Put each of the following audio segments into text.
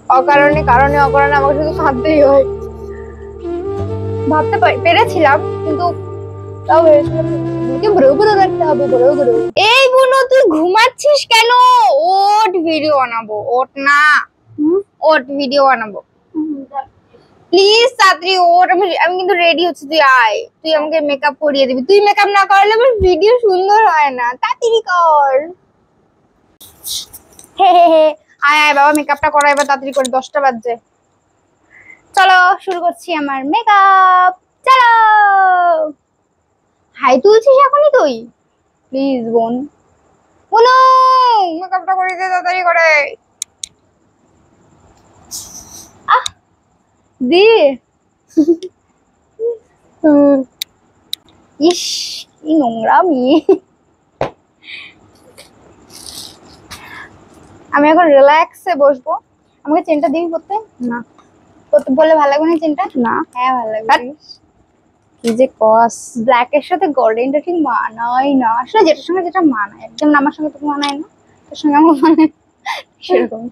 অকারণে কারণে অকারণে আমাকে শুধু কাঁদতেই হয়। ভাবতে পেরেছিলাম কিন্তু তাও ভেবেছিলাম বড় বড় রাখতে হবে, বড় বড়। এই বুনু তুই ঘুমাচ্ছিস কেন? ওঠ, ভিডিও বানাবো। ওঠ না, ওঠ, ভিডিও বানাবো প্লিজ। তাড়াতাড়ি ওঠ, আমি কিন্তু রেডি হচ্ছি, তুই আয়। তুই আমাকে মেকআপ করিয়ে দিবি। তুই মেকআপ না করলে আমার ভিডিও সুন্দর হয় না। তাড়াতাড়ি কর। হে হে হে, আয় আয় বাবা, মেকআপটা করা এবার তাড়াতাড়ি করে, 10টা বাজছে। চলো শুরু করছি আমার মেকআপ। চলো। হাই তুলছিস এখনই তুই? প্লিজ বোন, বলো মেকআপটা করে দে তাড়াতাড়ি করে। আহ দি ইস, কি নোংরা মেয়ে। আমি এখন রিল্যাক্সে বসবো। আমাকে চেনটা দিবি পরতে? না, পরতে বললে ভালো লাগবে না চেনটা? না। হ্যাঁ ভালো লাগবে। কি যে কস, ব্ল্যাক এর সাথে গোল্ডেনটা ঠিক মানায় না আসলে, যেটার সঙ্গে যেটা মানায়। একদম আমার সঙ্গে তো মানায় না, তোর সঙ্গে আমার মানায় সেরকম।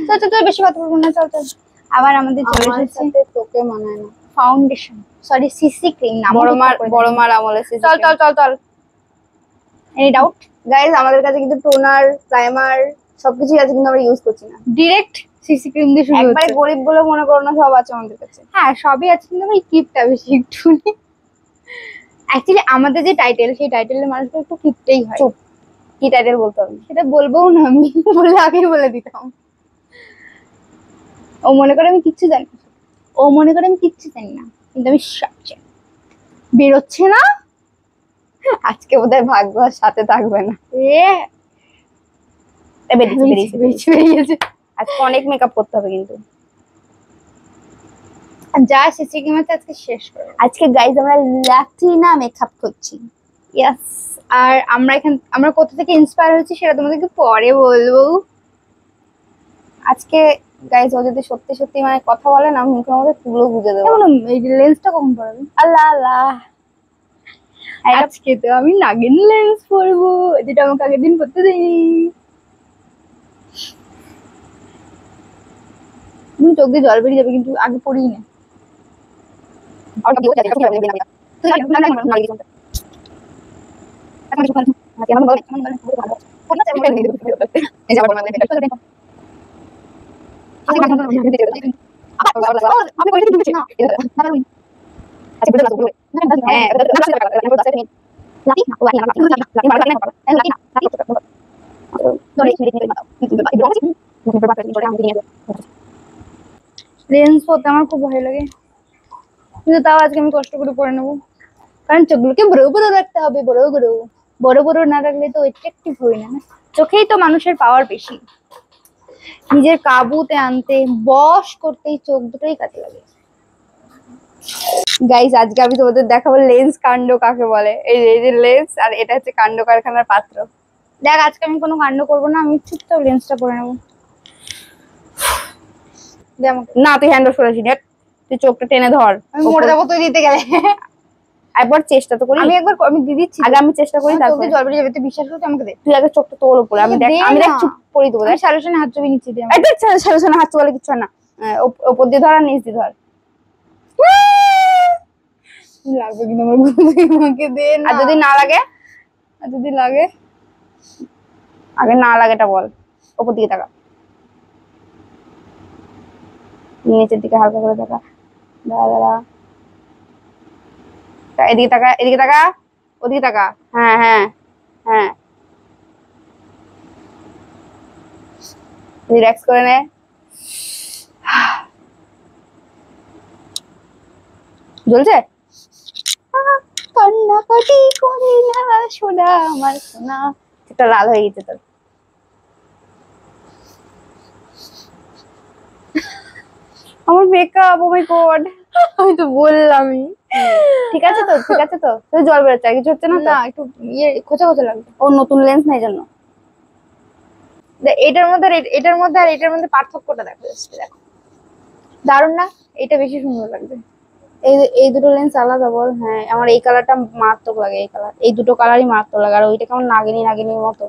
চল চল চল, বেশি কথা বলবো না, চল চল। আবার আমাদের চলে এসেছে, তোকে মানায় না ফাউন্ডেশন, সরি সিসি ক্রিম না, বড় মার আমলে সিসি। চল চল চল চল। এনি ডাউট গাইস, আমাদের কাছে কিন্তু টোনার, প্রাইমার সবকিছুই আছে, কিন্তু আমরা ইউজ করছি না। ডিরেক্ট সিসি ক্রিম দিয়ে শুরু হচ্ছে। একবারে গরিব বলে মনে করো না, সব আছে আমাদের কাছে। হ্যাঁ সবই আছে, কিন্তু আমার কিপটা বেশি একটু। অ্যাকচুয়ালি আমাদের যে টাইটেল, সেই টাইটেলের মানুষগুলো একটু কিপটেই হয়। চুপ, কি টাইটেল বলতে হবে সেটা বলবোও না আমি, বলে আগেই বলে দিতাম। ও মনে করে আমি কিচ্ছু জানি না, ও মনে করে আমি কিচ্ছু জানি না, কিন্তু আমি সব জানি। বেরোচ্ছে না আজকে, বোধহয় ভাগ্য আর সাথে থাকবে না। বেরিয়েছে। আজকে অনেক মেকআপ করতে হবে কিন্তু, যা সিসি ক্রিম আছে আজকে শেষ করব। আজকে গাইস আমরা ল্যাটিনা মেকআপ করছি। ইয়েস। আর আমরা কোথা থেকে ইন্সপায়ার হয়েছি সেটা তোমাদেরকে পরে বলবো। আজকে গাইস ও যদি সত্যি সত্যি মানে কথা বলে না, মুখের মধ্যে তুলো গুজে দেবো। এই লেন্সটা কখন পরাবে? আল্লাহ আল্লাহ, আজকে তো আমি নাগিন লেন্স পরবো, যেটা আমাকে আগের দিন পরতে দেয়নি। চোখ দিয়ে জল বেরিয়ে যাবে, কিন্তু আগে পড়ি না। লেন্স পরতে আমার খুব ভয় লাগে, কিন্তু তাও আজকে আমি কষ্ট করে পরে নেবো, কারণ চোখগুলোকে বড় বড় রাখতে হবে। বড় বড় বড় বড় না রাখলে তো অ্যাট্রাক্টিভ হই না। চোখেই তো মানুষের পাওয়ার বেশি, নিজের কাবুতে আনতে, বশ করতেই চোখ দুটোই কাজে লাগে। গাইস আজকে আমি তোমাদের দেখাবো লেন্স কাণ্ড কাকে বলে। এই যে লেন্স, আর এটা হচ্ছে কাণ্ড কারখানার পাত্র। দেখ আজকে আমি কোনো কাণ্ড করবো না, আমি চুপচাপ লেন্সটা পরে নেবো। না তুই হ্যান্ড সরেছি, তুই চোখটা টেনে ধর, আমি মরে যাবো তুই দিতে গেলে। একবার চেষ্টা তো করি, আমি দিয়ে দিচ্ছি আগে, আমি চেষ্টা করি, তারপর জল বেরিয়ে যাবে। তুই বিশ্বাস করতে আমাকে দে, তুই আগে চোখটা তোর উপরে, আমি দেখ চুপ করে দেবো। দেখ সালুশনে হাত চুপি নিচ্ছি, সালুশনে হাত চুপালে কিচ্ছু না, উপর দিয়ে ধর আর নিচ দিয়ে ধর। লাগবে কিন্তু আমার, আমাকে দে না। আর যদি না লাগে, আগে না লাগেটা বল। উপর দিকে তাকা, নিচের দিকে হালকা করে তাকা, দাঁড়া এদিকে তাকা, এদিকে তাকা, ওদিকে তাকা। হ্যাঁ হ্যাঁ হ্যাঁ, রিল্যাক্স করে নে। জ্বলছে? কান্নাকাটি করে না সোনা আমার সোনা। এটা লাল হয়ে গেছে তোর। আমার মেকআপ, ও মাই গড, আমি তো বললামই। ঠিক আছে তো, ঠিক আছে তো, তুই জল বেরোচ্ছে, আর কিছু হচ্ছে না তো? একটু ইয়ে খোঁচা খোঁচা লাগবে। ও নতুন লেন্স নাই জন্য। এটার মধ্যে আর এটার মধ্যে পার্থক্যটা দেখো, দেখো দারুণ না? এটা বেশি সুন্দর লাগবে। এই দুটো লেন্স আলাদা বল। হ্যাঁ আমার এই কালারটা মারাত্মক লাগে, এই কালার, এই দুটো কালারই মারাত্মক লাগে। আর ওইটা কেমন নাগিনীর মতো।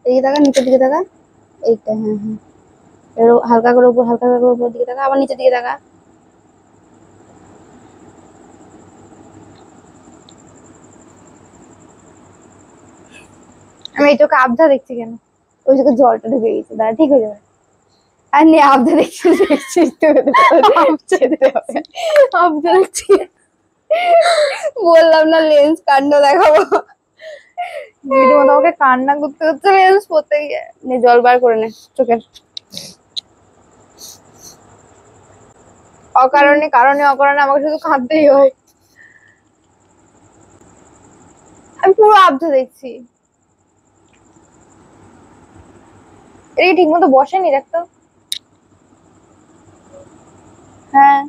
এদিকে তাকা, নিচের দিকে তাকা, এইটা। হ্যাঁ হ্যাঁ হালকা করে উপর, হালকা করে উপর দিকে তাকা, আবার নিচের দিকে তাকা। আমি এই চোখে আবঝা দেখছি কেন? ওই চোখে জলটা ঢুকে গেছে, দাঁড়া ঠিক হয়ে যাবে। আর নিয়ে আবঝা দেখছিস আবঝা দেখছি, বললাম না লেন্স কাণ্ড দেখাবো। রীতিমতো আমাকে কান্না করতে করতে লেন্স পড়তে গিয়ে। নে জল বার করে নে চোখের। অকারণে কারণে অকারণে আমাকে শুধু কাঁদতেই হয়। আমি পুরো আবঝা দেখছি। এই ঠিক মতো বসেনি, দেখতো। হ্যাঁ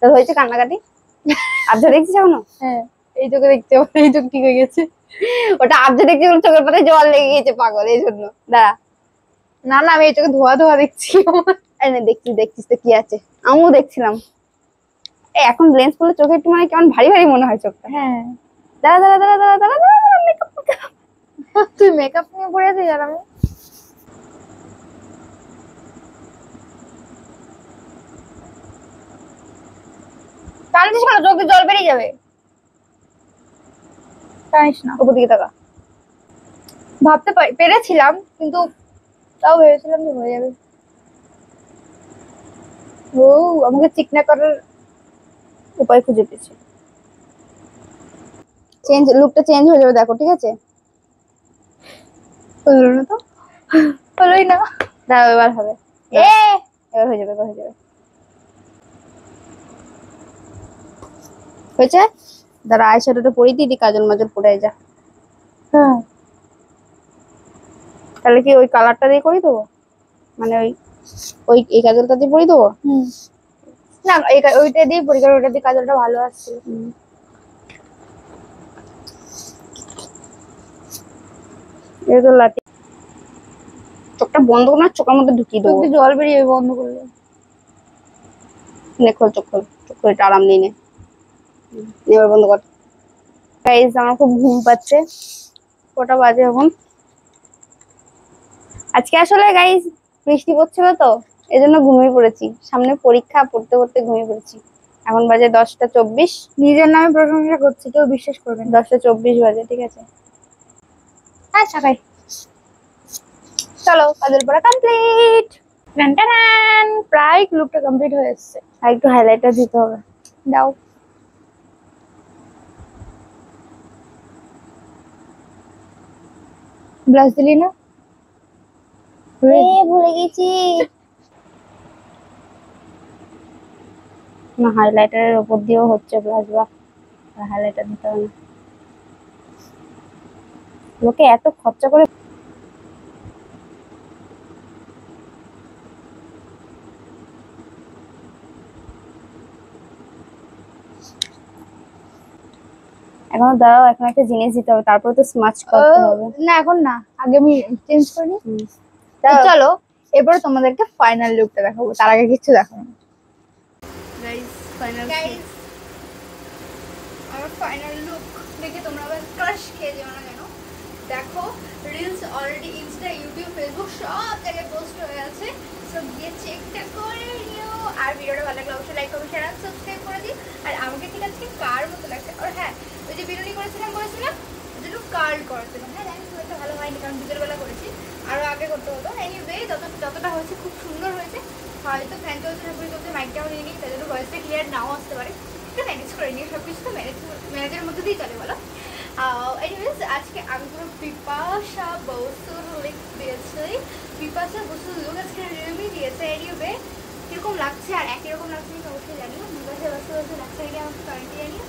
তোর হয়েছে কান্নাকাটি? আবঝা দেখছিস এখনো? হ্যাঁ এই চোখে দেখছি, এই চোখ ঠিক হয়ে গেছে। ওটা আবঝা দেখছি, চোখের পাতায় জল লেগে গেছে পাগল, এই জন্য। দাঁড়া, না না আমি এই চোখে ধোয়া ধোয়া দেখছি। দেখছিস দেখছিস তো কি আছে, আমিও দেখছিলাম। এখন লেন্স পরলে চোখে একটু মানে কেমন ভারী ভারী মনে হয় চোখটা। হ্যাঁ দাঁড়া দাঁড়া দাঁড়া দাঁড়া দাঁড়া দাঁড়া, মেকআপ। তুই মেকআপ নিয়ে পড়ে আছিস আর আমি টানছিস কেন? চোখে জল বেরিয়ে যাবে। টানিস না, উপর দিকে তাকা। ভাবতে পেরেছিলাম, কিন্তু তাও ভেবেছিলাম যে হয়ে যাবে। ও আমাকে চিকনা করার উপায় খুঁজে পেয়েছে। চেঞ্জ, লুকটা চেঞ্জ হয়ে যাবে, দেখো ঠিক আছে? হলো না তো, হলোই না। দাঁড়াও এবার হবে, এবার হয়ে যাবে, এবার হয়ে যাবে। হয়েছে? দাঁড়া আই শ্যাডোটা পরিয়ে দিই, কাজল মাজল পড়ে যা। হ্যাঁ তাহলে কি ওই কালারটা দিয়ে করি দেবো, মানে ওই ওই এই কাজলটা দিয়ে পরিয়ে দেবো? না ওইটা দিয়ে পরি, কারণ ওইটা দিয়ে কাজলটা ভালো আসছে। এই তো লাঠি, চোখটা বন্ধ করে না, চোখের মধ্যে ঢুকিয়ে দেবো। জল বেরিয়ে বন্ধ করলে। নে খোল, চোখ খোল, চোখ করে একটু আরাম নিয়ে নে। এবার বন্ধ কর। গাইস আমার খুব ঘুম পাচ্ছে। কটা বাজে এখন? আজকে আসলে গাইস বৃষ্টি পড়ছিল তো, এজন্য ঘুমিয়ে পড়েছি। সামনে পরীক্ষা, পড়তে পড়তে ঘুমিয়ে পড়েছি। এখন বাজে 10টা 24। নিজের নামে প্রশংসা করছি, কেউ বিশ্বাস করবে না। 10টা 24 বাজে, ঠিক আছে? আচ্ছা ভাই চলো, কাজল পড়া কমপ্লিট। প্রায় লুকটা কমপ্লিট হয়ে এসছে। আর একটু হাইলাইটার দিতে হবে, দাও। ব্লাশ দিলি না? ভুলে গেছি। না হাইলাইটারের উপর দিয়েও হচ্ছে ব্লাশ, বা হাইলাইটার দিতে হবে না। লোকে এত খরচা করে। এখনো দাঁড়াও, এখন একটা জিনিস দিতে হবে, তারপর তো স্মাচ করতে হবে। না এখন না, আগে আমি চেঞ্জ করে নিই। চলো এরপর তোমাদেরকে ফাইনাল লুকটা দেখাবো, তার আগে কিছু দেখাবো। গাইস ফাইনাল গাইস, আমার ফাইনাল লুক দেখে তোমরা আবার ক্রাশ খেয়ে যাও না কেন? দেখো reels already Insta, YouTube, Facebook সব জায়গায় পোস্ট হয়ে আছে, সব গিয়ে চেকটা করে নিও। আর ভিডিওটা ভালো লাগলে অবশ্যই লাইক করবে, শেয়ার আর সাবস্ক্রাইব করে দিও। আর আমাকে ঠিক আছে কার মতো লাগছে, আর হ্যাঁ ওই যে বিরুনি করেছিলাম বলেছিলাম যেন কার্ল করতে, হ্যাঁ জানি খুব একটা ভালো হয়নি কারণ বিকেল বেলা করেছি, আরো আগে করতে হতো। এনিওয়ে যতটা হয়েছে খুব সুন্দর হয়েছে। হয়তো ফ্যান চলছে, ঠাকুর চলছে, মাইকটাও নিয়ে নিই, তাই জন্য ভয়েসটা ক্লিয়ার নাও আসতে পারে, একটু ম্যানেজ করে নিয়ে সব কিছু তো ম্যানেজের মধ্যে দিয়ে চলে বলো। এনিওয়েজ আজকে আমি পুরো বিপাশা বসুর লুক দিয়েছি, বিপাশা বসুর লুক আজকে রিয়েলমি দিয়েছে। এনিওয়ে কিরকম লাগছে আর একই রকম লাগছে অবশ্যই জানিও, বিপাশা বসু লাগছে আমাকে কমেন্টে জানিও।